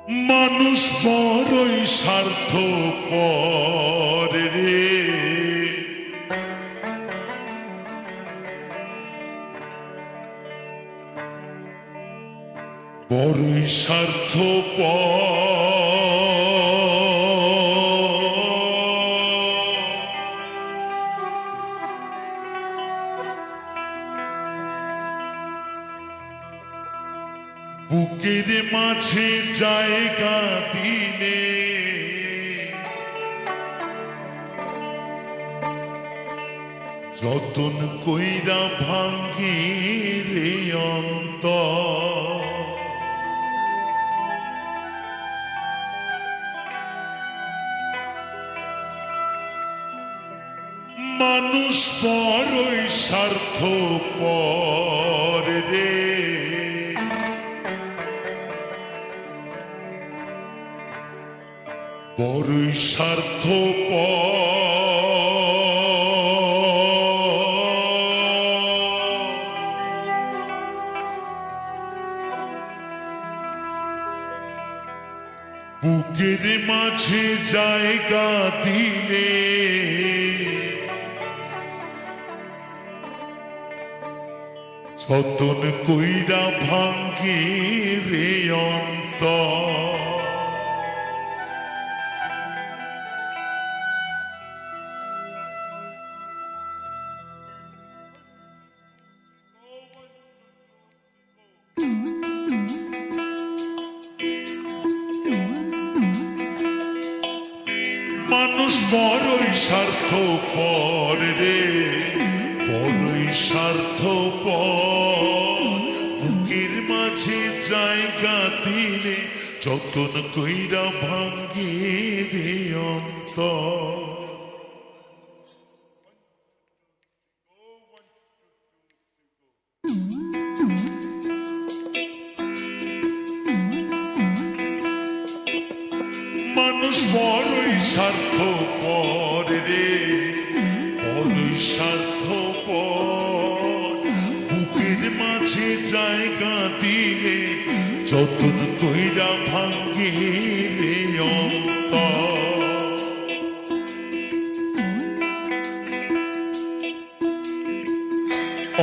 মানুষ বড়ই স্বার্থপর রে, বড়ই স্বার্থপর। বুকের মাঝে জায়গা দিলে যতন কইরা ভাঙ্গি রে অন্তর। মানুষ বড়ই স্বার্থপর রে, বড়ই স্বার্থপর। বুকের মাঝে জায়গা দিলে যতন কইরা ভাঙ্গে রে অন্তর। মানুষ বড়ই স্বার্থপর রে, বড়ই স্বার্থপর। বুকের মাঝে জায়গা দিলে যতন কইরা ভাঙ্গে রে অন্তর। মানুষ বড়ই স্বার্থপর রে, বড়ই স্বার্থপর। বুকের মাঝে জায়গা দিলে যতন কইরা ভাঙ্গে রে অন্তর।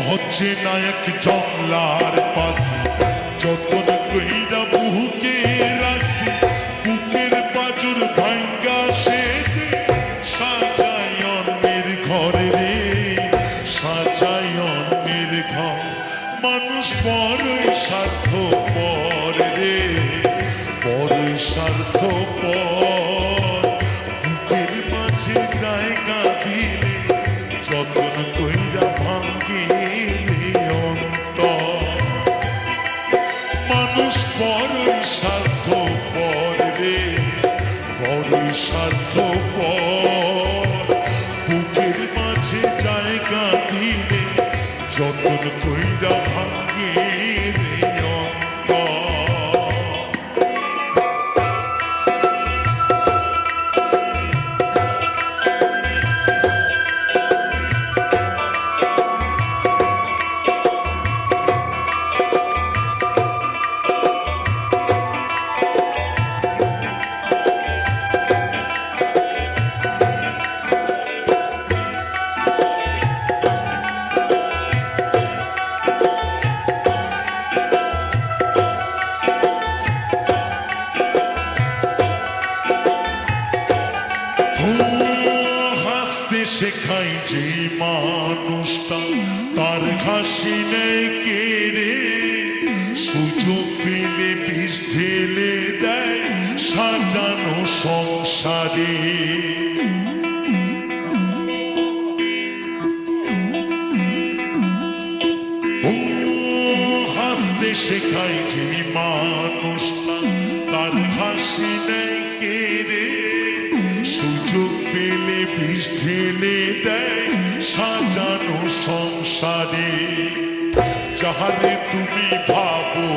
হচ্ছে নায়ক জংলার পাখি, যতন কইরা বুকে রাখছি। বুকের পাজর ভাঙ্গা সেজে সাজাই অন্যের ঘরে রে, সাজাই অন্যের ঘর। মানুষ বড়ই স্বার্থপর রে, বড়ই স্বার্থপর। বুকের মাঝে জায়গা দিলে যতন কইরা ভাঙ্গে রে অন্তর। মানুষ বড়ই স্বার্থপর রে, বড়ই স্বার্থপর। বুকের মাঝে জায়গা দিলে যতন কইরা ভাঙ্গে রে অন্তর। হাসতে শেখাই যে মানুষটা তার হাসি নেই কে রে। সুযোগ পেলে বিষ ঢেলে দেয় সাজানো সংসারে। হাসতে শেখাই যে মানুষটা তার হাসি নেই কে রে। সুযোগ পেলে বিষ ঢেলে দেয় সাজানো সংসারে। যাহারে তুমি ভাবো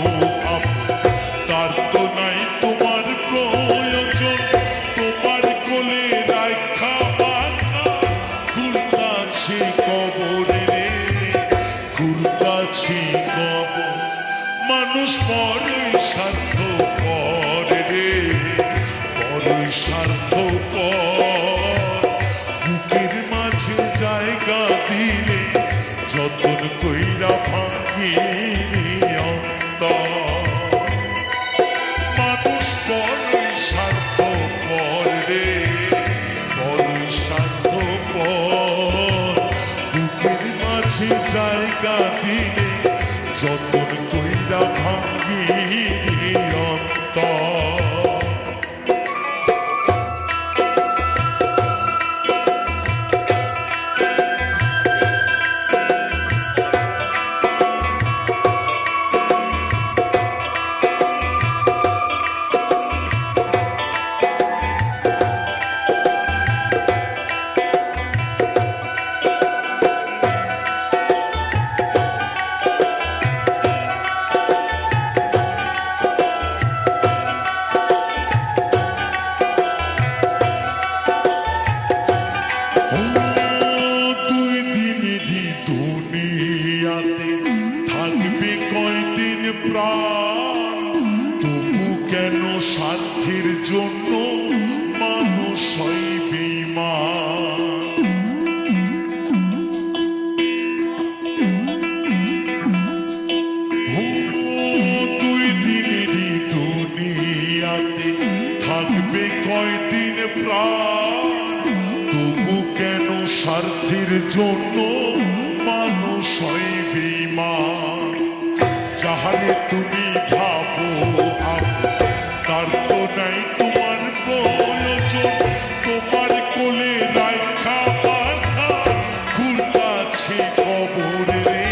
তার তো নাই তোমার প্রয়োজন। তোমার কোলে রাখা বাঁধা ঘুরতাছে কবরে রে, ঘুরতাছে কবর। মানুষ বড়ই স্বার্থপর রে, বড়ই স্বার্থপর, বুকের মাঝে জায়গা দিলে যতন কইরা ভাঙিনি অন্তর। মানুষ বড়ই স্বার্থপর রে, বড়ই স্বার্থপর, বুকের মাঝে জায়গা দিলে যতন কইরা ভাঙিনি অন্তর। থাকবে কয়দিন প্রাণ, তবু কেন স্বার্থের জন্য মানুষ হয় বেঈমান। দুই দিনেরই দুনিয়াতে থাকবে কয়দিন প্রাণ, তবু কেন স্বার্থের জন্য মানুষ হয় বেঈমান। যাহারে তুমি ভাবো তার তো নাই তোমার প্রয়োজন, তোমার কোলে রাইখা পাখা ঘুরতাছে কবর রে,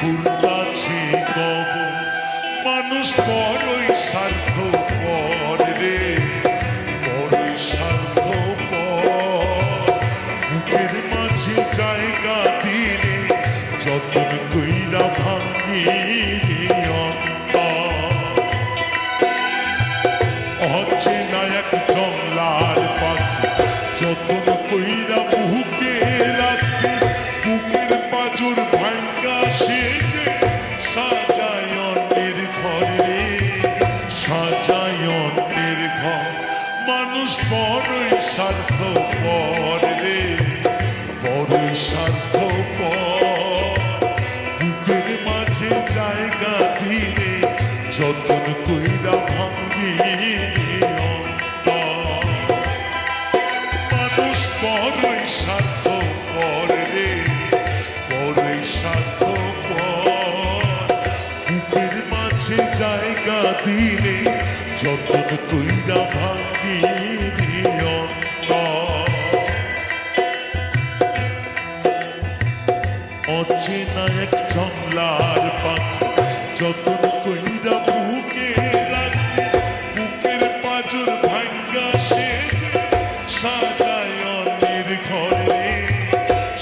ঘুরতাছে কবর। মানুষ বড়ই স্বার্থপর রে, বড়ই স্বার্থপর, বুকের মাঝে জায়গা দিলে যতন কইরা ভাঙিনি অন্তর। অচেনা এক জংলার পাখি যতন কইরা বুকে রাখছি, বুকের পাঁজর ভাঙ্গা শেষে সাজায় অন্যের ঘরে, সাজায় অন্যের ঘর। মানুষ বড়ই স্বার্থপর রে, বড়ই স্বার্থপর, বুকের মাঝে জায়গা দিলে যতন কইরা ভাঙিনি অন্তর। মানুষ বড়ই স্বার্থপর রে, বড়ই স্বার্থপর, বুকের মাঝে জায়গা দিলে যতন কইরা ভাঙিনি অন্তর। অচেনা এক জংলার পাখি যতন কইরা বুকে রাখছি, বুকের পাঁজর ভাঙ্গা শেষে সাজায় অন্যের ঘরে,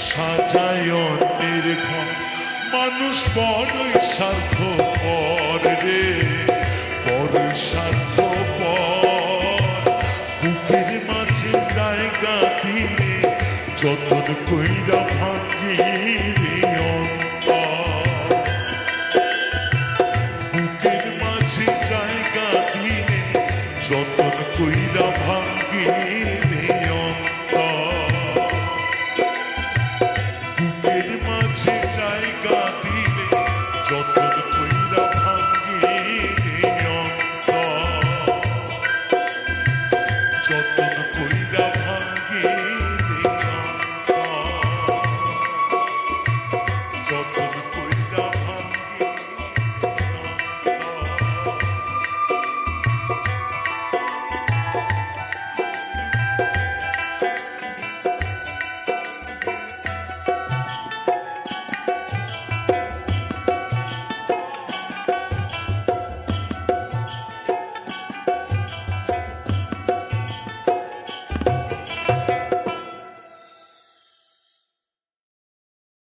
সাজায় অন্যের ঘর। মানুষ বড়ই স্বার্থপর রে, বড়ই স্বার্থপর, বুকের মাঝে জায়গা দিলে যতন কইরা ভাঙিনি অন্তর। বুকের মাঝে জায়গা দিলে যতন কইরা ভাঙিনি অন্তর। বুকের মাঝে জায়গা দিলে যতন কইরা ভাঙিনি অন্তর, যতন কইরা ভাঙিনি অন্তর, যতন